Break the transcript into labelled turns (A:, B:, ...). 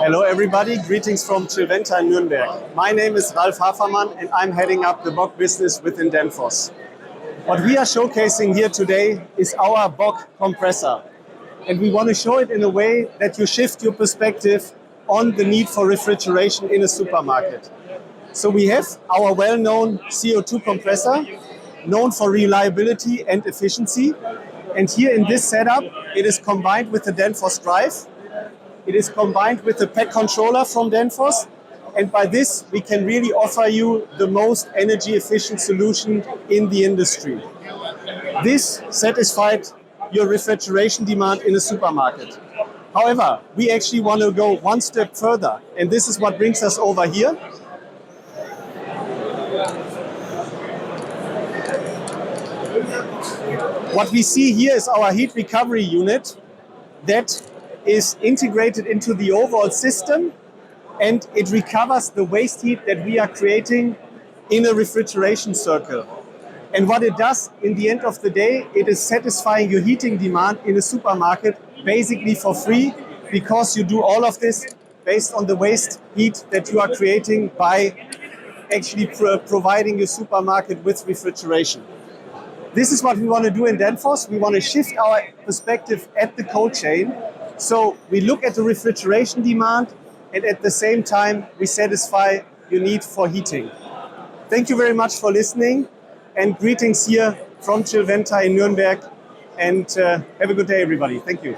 A: Hello everybody, greetings from Chillventa in Nuremberg. My name is Ralf Havermann and I'm heading up the BOCK business within Danfoss. What we are showcasing here today is our BOCK compressor. And we want to show it in a way that you shift your perspective on the need for refrigeration in a supermarket. So we have our well-known CO2 compressor, known for reliability and efficiency. And here in this setup, it is combined with the Danfoss drive. It is combined with the pack controller from Danfoss. And by this, we can really offer you the most energy efficient solution in the industry. This satisfied your refrigeration demand in a supermarket. However, we actually want to go one step further. And this is what brings us over here. What we see here is our heat recovery unit that is integrated into the overall system, and it recovers the waste heat that we are creating in a refrigeration circle. And what it does in the end of the day, it is satisfying your heating demand in a supermarket basically for free, because you do all of this based on the waste heat that you are creating by actually providing your supermarket with refrigeration. This is what we want to do in Danfoss. We want to shift our perspective at the cold chain. So we look at the refrigeration demand, and at the same time, we satisfy your need for heating. Thank you very much for listening, and greetings here from Chillventa in Nuremberg. And have a good day, everybody. Thank you.